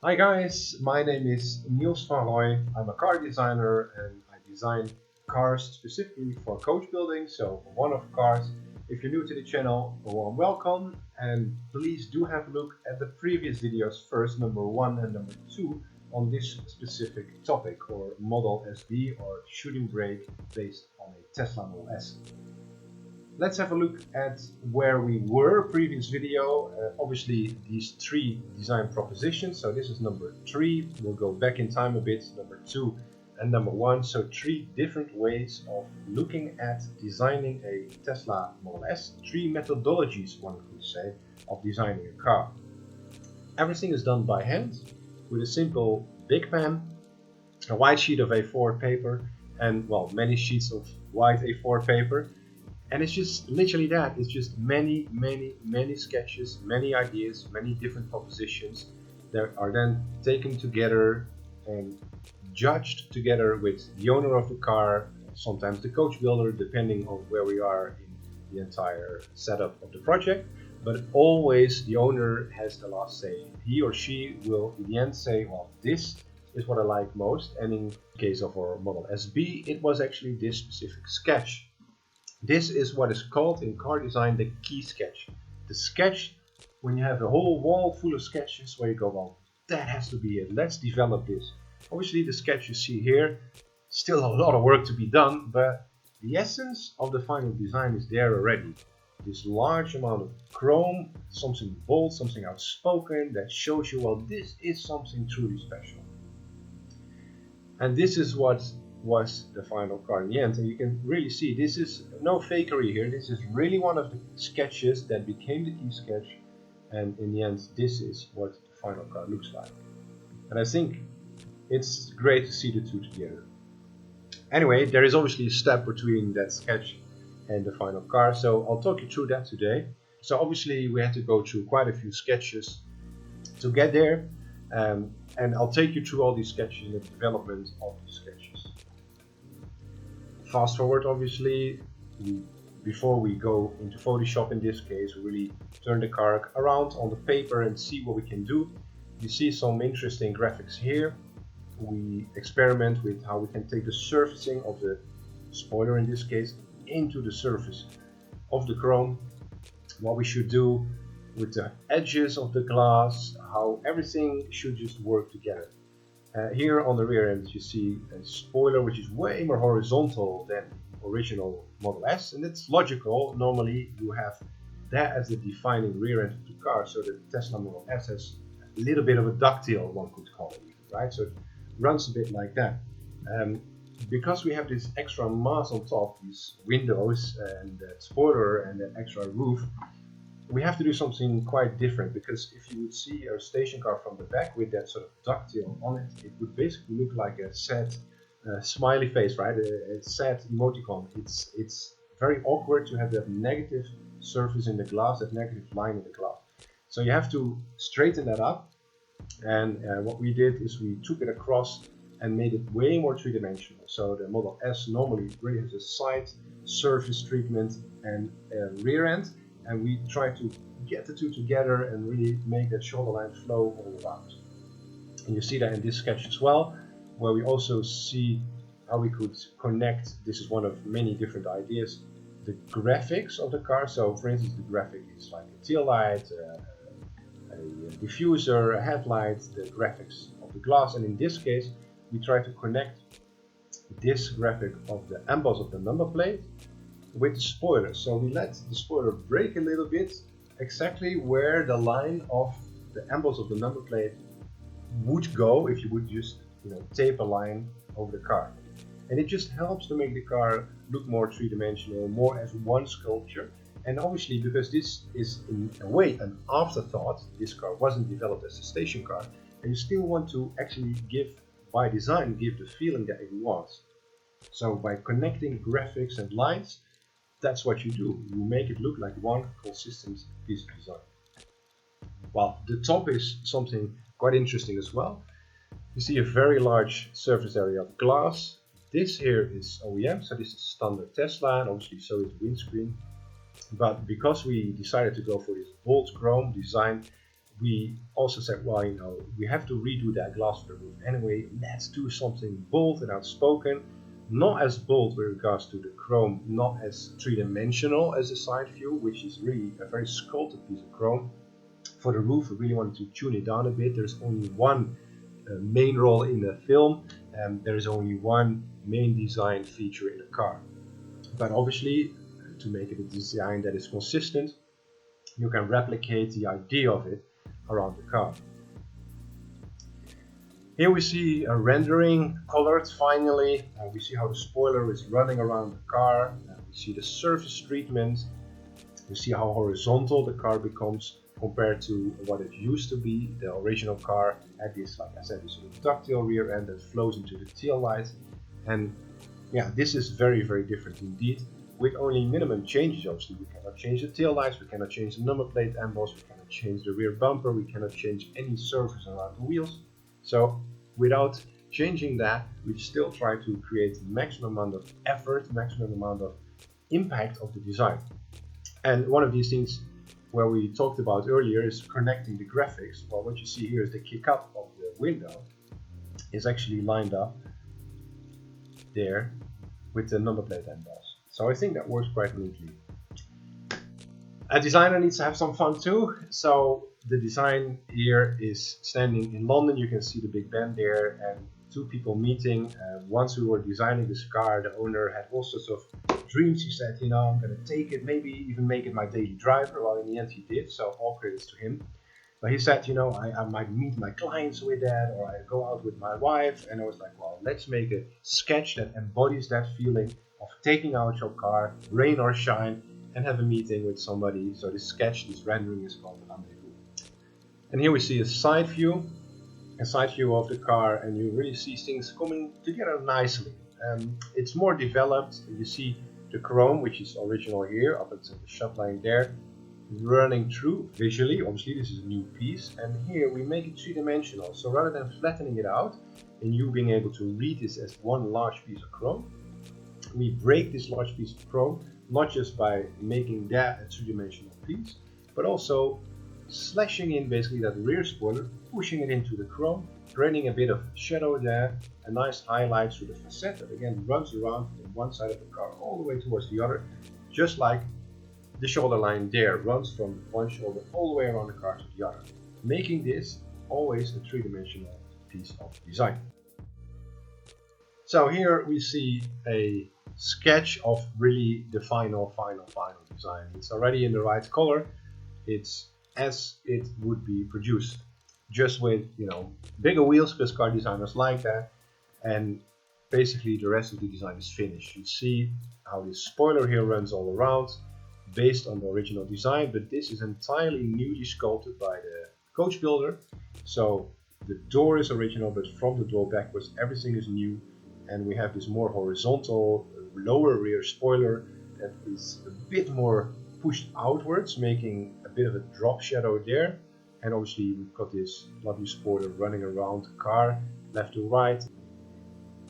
Hi guys, my name is Niels van Roij. I'm a car designer and I design cars specifically for coach building, so one-off cars. If you're new to the channel, a warm welcome, and please do have a look at the previous videos first, number 1 and number 2, on this specific topic, or Model SB or shooting brake based on a Tesla Model S. Let's have a look at where we were previous video. Obviously these 3 design propositions. So this is number 3. We'll go back in time a bit. Number 2 and number 1. So 3 different ways of looking at designing a Tesla Model S. 3 methodologies, one could say, of designing a car. Everything is done by hand with a simple big pen, a white sheet of A4 paper, and well, many sheets of white A4 paper. And it's just literally that. It's just many sketches, many ideas, many different propositions that are then taken together and judged together with the owner of the car, sometimes the coach builder, depending on where we are in the entire setup of the project. But always the owner has the last say. He or she will in the end say, well, this is what I like most. And in case of our Model SB, it was actually this specific sketch. This is what is called in car design the key sketch. The sketch when you have a whole wall full of sketches where you go, well, that has to be it. Let's develop this. Obviously the sketch you see here, still a lot of work to be done, but the essence of the final design is there already. This large amount of chrome, something bold, something outspoken that shows you, well, this is something truly special. And this is what was the final car in the end, and you can really see this is no fakery here. This is really one of the sketches that became the key sketch, and in the end this is what the final car looks like. And I think it's great to see the two together. Anyway, there is obviously a step between that sketch and the final car, so I'll talk you through that today. So obviously we had to go through quite a few sketches to get there, and I'll take you through all these sketches and the development of these sketches. Fast forward, obviously, before we go into Photoshop in this case, we really turn the car around on the paper and see what we can do. You see some interesting graphics here. We experiment with how we can take the surfacing of the spoiler in this case into the surface of the chrome, what we should do with the edges of the glass, how everything should just work together. Here on the rear end you see a spoiler which is way more horizontal than the original Model S, and it's logical. Normally you have that as the defining rear end of the car, so the Tesla Model S has a little bit of a ducktail, one could call it, right? So it runs a bit like that. Because we have this extra mass on top, these windows and that spoiler and that extra roof, we have to do something quite different, because if you would see a station car from the back with that sort of ducktail on it, it would basically look like a sad smiley face, right? A sad emoticon. It's very awkward to have that negative surface in the glass, that negative line in the glass. So you have to straighten that up, and what we did is we took it across and made it way more three-dimensional. So the Model S normally really has a side surface treatment and a rear end, and we try to get the two together and really make that shoulder line flow all around. And you see that in this sketch as well, where we also see how we could connect, this is one of many different ideas, the graphics of the car. So for instance, the graphic is like a tail light, a diffuser, a headlight, the graphics of the glass, and in this case we try to connect this graphic of the emboss of the number plate with the spoiler. So we let the spoiler break a little bit exactly where the line of the emboss of the number plate would go if you would just tape a line over the car. And it just helps to make the car look more three-dimensional, more as one sculpture. And obviously, because this is in a way an afterthought, this car wasn't developed as a station car, and you still want to actually by design give the feeling that it was. So by connecting graphics and lines, that's what you do. You make it look like one consistent piece of design. Well, the top is something quite interesting as well. You see a very large surface area of glass. This here is OEM, so this is standard Tesla, and obviously so is the windscreen. But because we decided to go for this bold chrome design, we also said, well, you know, we have to redo that glass for the roof anyway. Let's do something bold and outspoken. Not as bold with regards to the chrome, not as three-dimensional as the side view, which is really a very sculpted piece of chrome. For the roof, we really wanted to tune it down a bit. There's only one main role in the film, and there's only one main design feature in the car. But obviously, to make it a design that is consistent, you can replicate the idea of it around the car. Here we see a rendering colored finally. We see how the spoiler is running around the car. We see the surface treatment. We see how horizontal the car becomes compared to what it used to be. The original car had this, like I said, this ductile rear end that flows into the tail light. And yeah, this is very, very different indeed. With only minimum changes, obviously. We cannot change the tail lights, we cannot change the number plate emboss, we cannot change the rear bumper, we cannot change any surface around the wheels. So without changing that, we still try to create maximum amount of effort, maximum amount of impact of the design. And one of these things where we talked about earlier is connecting the graphics. Well, what you see here is the kick-up of the window is actually lined up there with the number plate emboss. So I think that works quite neatly. A designer needs to have some fun too. So the design here is standing in London. You can see the Big Ben there and two people meeting. Once we were designing this car, the owner had all sorts of dreams. He said, you know, I'm going to take it, maybe even make it my daily driver. Well, in the end he did, so all credits to him. But he said, you know, I might meet my clients with that, or I go out with my wife. And I was like, well, let's make a sketch that embodies that feeling of taking out your car, rain or shine, and have a meeting with somebody. So this sketch, this rendering is called Rendezvous. And here we see a side view of the car, and you really see things coming together nicely. It's more developed. You see the chrome, which is original here, up until the shut line there, running through visually. Obviously this is a new piece, and here we make it three-dimensional. So rather than flattening it out and you being able to read this as one large piece of chrome, we break this large piece of chrome not just by making that a three-dimensional piece, but also slashing in basically that rear spoiler, pushing it into the chrome, creating a bit of shadow there, a nice highlight through the facette that again runs around from one side of the car all the way towards the other, just like the shoulder line there runs from one shoulder all the way around the car to the other, making this always a three-dimensional piece of design. So here we see a sketch of really the final design. It's already in the right color. It's as it would be produced, just with, you know, bigger wheels, because car designers like that, and basically the rest of the design is finished. You see how this spoiler here runs all around based on the original design, but this is entirely newly sculpted by the coach builder. So the door is original, but from the door backwards everything is new, and we have this more horizontal lower rear spoiler that is a bit more pushed outwards, making a bit of a drop shadow there. And obviously we've got this lovely spoiler running around the car left to right.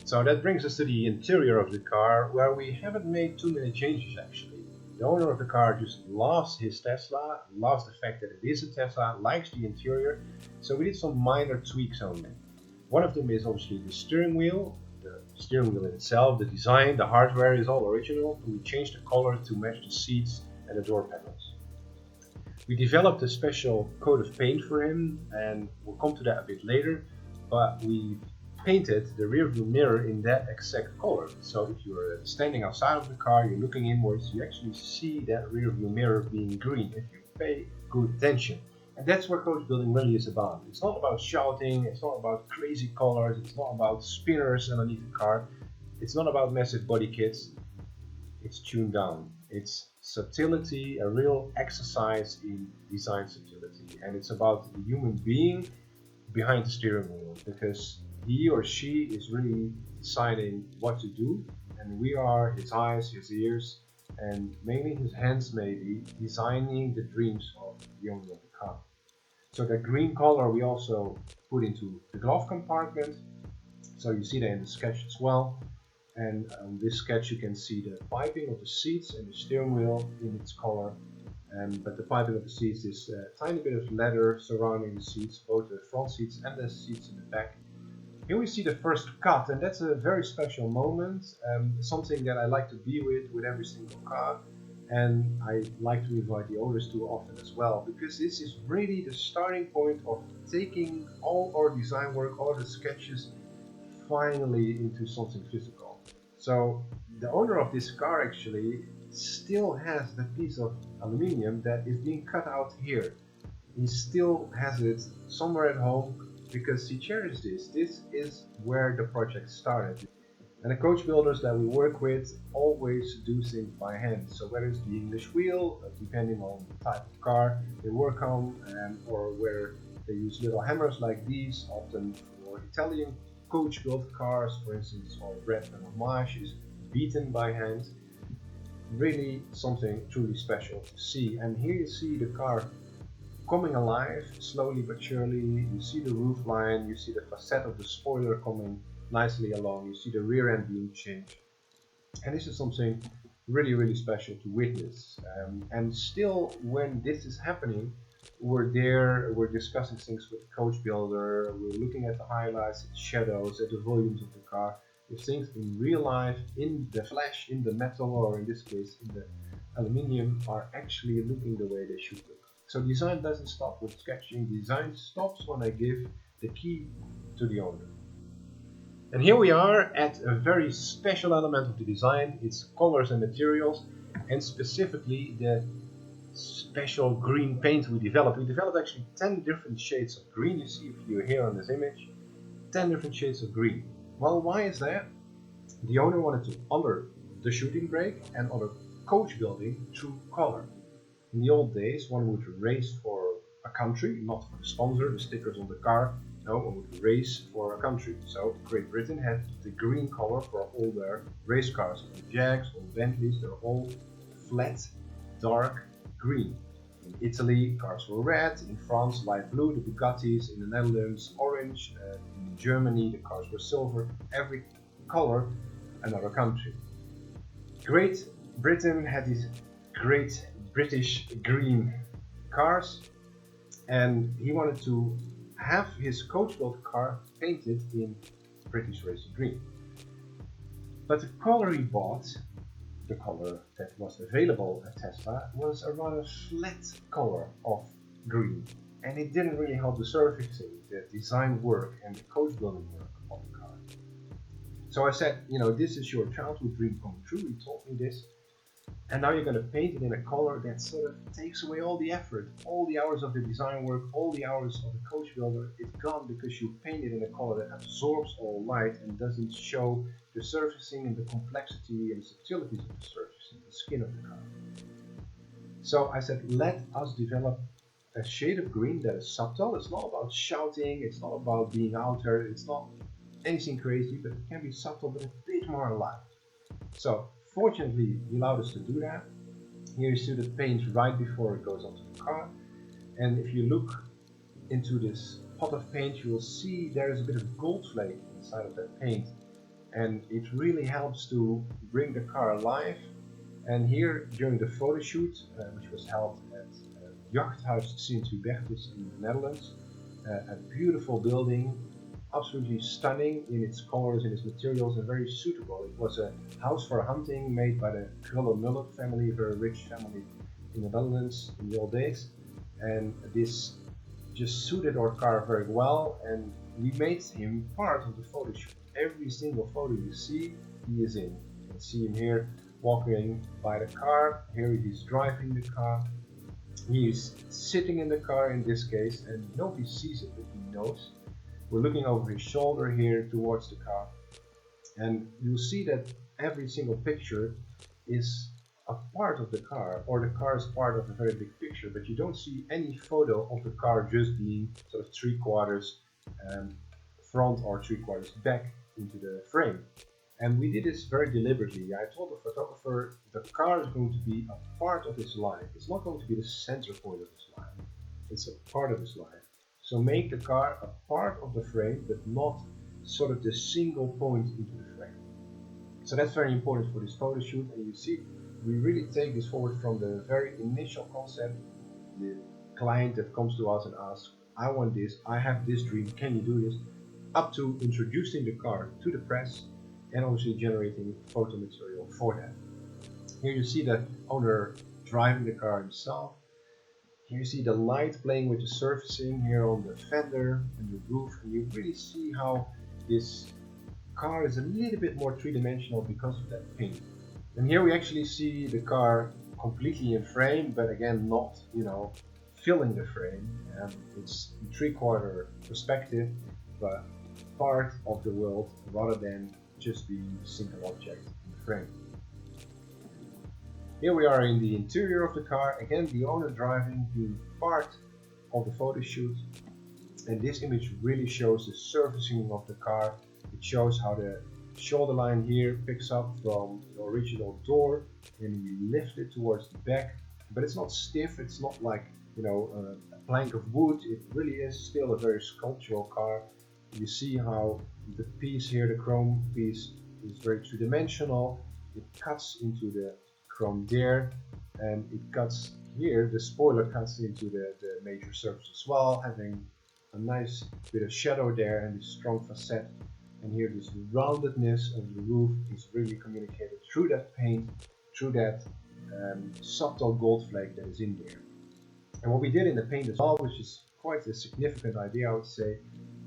So that brings us to the interior of the car, where we haven't made too many changes actually. The owner of the car just loves his Tesla, loves the fact that it is a Tesla, likes the interior, so we did some minor tweaks only. One of them is obviously the steering wheel. The steering wheel itself, the design, the hardware is all original, but we changed the color to match the seats and the door panels. We developed a special coat of paint for him, and we'll come to that a bit later, but we painted the rear view mirror in that exact color. So if you're standing outside of the car, you're looking inwards, you actually see that rear view mirror being green if you pay good attention. And that's what coach building really is about. It's not about shouting, it's not about crazy colors, it's not about spinners underneath the car, it's not about massive body kits. It's tuned down. It's subtlety, a real exercise in design subtlety, and it's about the human being behind the steering wheel, because he or she is really deciding what to do, and we are his eyes, his ears, and mainly his hands maybe, designing the dreams of the owner of the car. So that green color we also put into the glove compartment, so you see that in the sketch as well. And on this sketch you can see the piping of the seats and the steering wheel in its color, but the piping of the seats is a tiny bit of leather surrounding the seats, both the front seats and the seats in the back. Here we see the first cut, and that's a very special moment, something that I like to be with every single car, and I like to invite the owners to often as well, because this is really the starting point of taking all our design work, all the sketches, finally into something physical. So the owner of this car actually still has the piece of aluminium that is being cut out here. He still has it somewhere at home because he cherishes this. This is where the project started. And the coach builders that we work with always do things by hand. So whether it's the English wheel, depending on the type of car they work on, or where they use little hammers like these, often for Italian coach built cars, for instance, or bread and homage is beaten by hand. Really something truly special to see. And here you see the car coming alive slowly but surely. You see the roof line, you see the facet of the spoiler coming nicely along, you see the rear end being changed, and this is something really special to witness. And still, when this is happening, we're discussing things with the coach builder, we're looking at the highlights, the shadows, at the volumes of the car. If things in real life, in the flesh, in the metal, or in this case in the aluminium, are actually looking the way they should look. So design doesn't stop with sketching, design stops when I give the key to the owner. And here we are at a very special element of the design, it's colors and materials, and specifically the special green paint we developed. We developed actually 10 different shades of green. You see if you're here on this image, 10 different shades of green. Well, why is that? The owner wanted to honor the shooting brake and honor coach building through color. In the old days, one would race for a country, not for the sponsor, the stickers on the car. No, one would race for a country. So Great Britain had the green color for all their race cars. On Jags, on Bentleys, they're all flat, dark green. In Italy, cars were red. In France, light blue. The Bugattis. In the Netherlands, orange. In Germany, the cars were silver. Every color, another country. Great Britain had these great British green cars, and he wanted to have his coach built car painted in British racing green. But the color he bought, the color that was available at Tesla, was a rather flat color of green, and it didn't really help the surfacing, the design work and the coach building work of the car. So I said, this is your childhood dream come true, he told me this. And now you're going to paint it in a color that sort of takes away all the effort, all the hours of the design work, all the hours of the coach builder. It's gone because you paint it in a color that absorbs all light and doesn't show the surfacing and the complexity and subtleties of the surfacing, the skin of the car. So I said, let us develop a shade of green that is subtle. It's not about shouting, it's not about being out there, it's not anything crazy, but it can be subtle but a bit more alive. So fortunately, he allowed us to do that. Here you see the paint right before it goes onto the car. And if you look into this pot of paint, you will see there is a bit of gold flake inside of that paint. And it really helps to bring the car alive. And here, during the photo shoot, which was held at Jachthuis Sint-Hubertus in the Netherlands, a beautiful building, absolutely stunning in its colors, in its materials, and very suitable. It was a house for hunting made by the Krullen-Mullet family, a very rich family in the Netherlands in the old days. And this just suited our car very well, and we made him part of the photo shoot. Every single photo you see, he is in. You can see him here walking by the car. Here he's driving the car. He is sitting in the car in this case, and nobody sees it, but he knows. We're looking over his shoulder here towards the car, and you'll see that every single picture is a part of the car, or the car is part of a very big picture, but you don't see any photo of the car just being sort of 3/4 front or 3/4 back into the frame. And we did this very deliberately. I told the photographer the car is going to be a part of his life. It's not going to be the center point of his life. It's a part of his life. So make the car a part of the frame, but not sort of the single point into the frame. So that's very important for this photo shoot. And you see we really take this forward from the very initial concept, the client that comes to us and asks, I want this, I have this dream, can you do this? Up to introducing the car to the press and obviously generating photo material for that. Here you see the owner driving the car himself. Here you see the light playing with the surfacing here on the fender and the roof, and you really see how this car is a little bit more three-dimensional because of that paint. And here we actually see the car completely in frame, but again not, filling the frame. It's in three-quarter perspective, but part of the world rather than just being a single object in the frame. Here we are in the interior of the car, again the owner driving, being part of the photo shoot. And this image really shows the surfacing of the car. It shows how the shoulder line here picks up from the original door and we lift it towards the back. But it's not stiff, it's not like a plank of wood. It really is still a very sculptural car. You see how the piece here, the chrome piece, is very two-dimensional. It cuts into the chrome there, and it cuts here, the spoiler cuts into the major surface as well, having a nice bit of shadow there and this strong facet. And here this roundedness of the roof is really communicated through that paint, through that subtle gold flake that is in there. And what we did in the paint as well, which is quite a significant idea, I would say,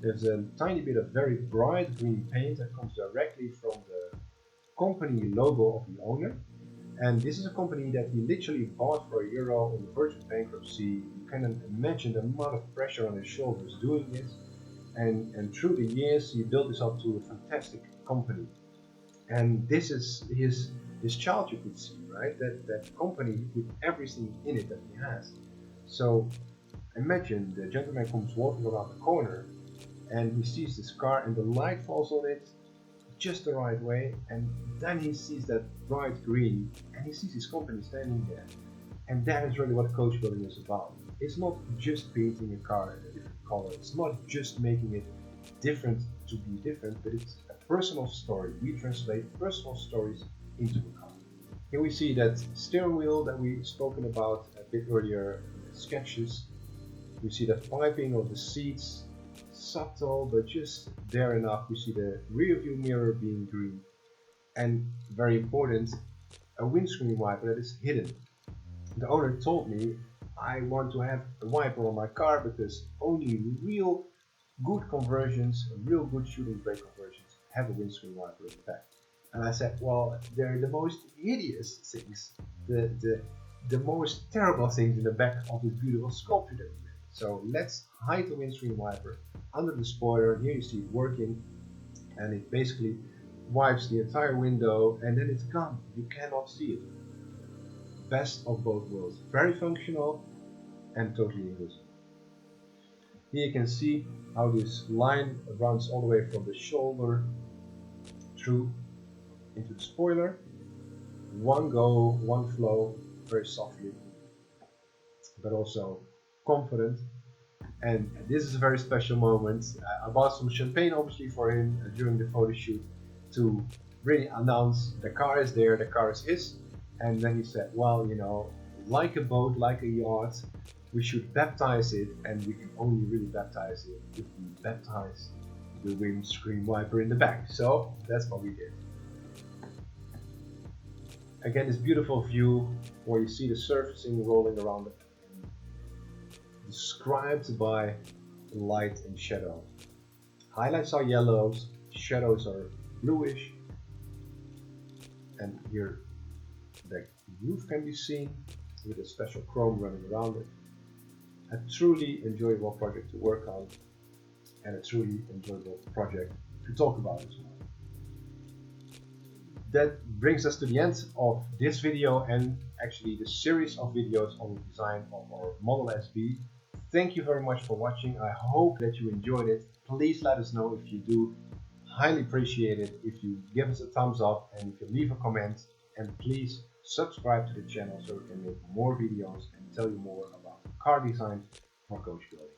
there's a tiny bit of very bright green paint that comes directly from the company logo of the owner. And this is a company that he literally bought for €1 on the verge of bankruptcy. You can imagine the amount of pressure on his shoulders doing this. And through the years, he built this up to a fantastic company. And this is his child, you could see, right? That company, he put everything in it that he has. So imagine the gentleman comes walking around the corner and he sees this car and the light falls on it just the right way, and then he sees that bright green and he sees his company standing there. And that is really what coach building is about. It's not just painting a car in a different color, it's not just making it different to be different, but it's a personal story. We translate personal stories into a car. Here we see that steering wheel that we've spoken about a bit earlier in the sketches. We see the piping of the seats, subtle but just there enough. We see the rear view mirror being green, and very important, a windscreen wiper that is hidden. The owner told me, I want to have a wiper on my car because only real good conversions, real good shooting brake conversions have a windscreen wiper in the back. And I said, well, they're the most hideous things, the most terrible things in the back of this beautiful sculpture that we made. So let's hide the windscreen wiper under the spoiler. Here you see it working, and it basically wipes the entire window and then it's gone. You cannot see it. Best of both worlds. Very functional and totally invisible. Here you can see how this line runs all the way from the shoulder through into the spoiler. One go, one flow, very softly, but also confident. And this is a very special moment. I bought some champagne obviously for him during the photo shoot to really announce the car is there, the car is his. And then he said, well, like a boat, like a yacht, we should baptize it, and we can only really baptize it if we baptize the windscreen wiper in the back. So that's what we did. Again, this beautiful view where you see the surfacing rolling around it, described by light and shadow. Highlights are yellows, shadows are bluish, and here the roof can be seen with a special chrome running around it. A truly enjoyable project to work on, and a truly enjoyable project to talk about as well. That brings us to the end of this video and actually the series of videos on the design of our Model SB. Thank you very much for watching. I hope that you enjoyed it. Please let us know if you do. Highly appreciate it if you give us a thumbs up and if you leave a comment, and please subscribe to the channel so we can make more videos and tell you more about car design for coach building.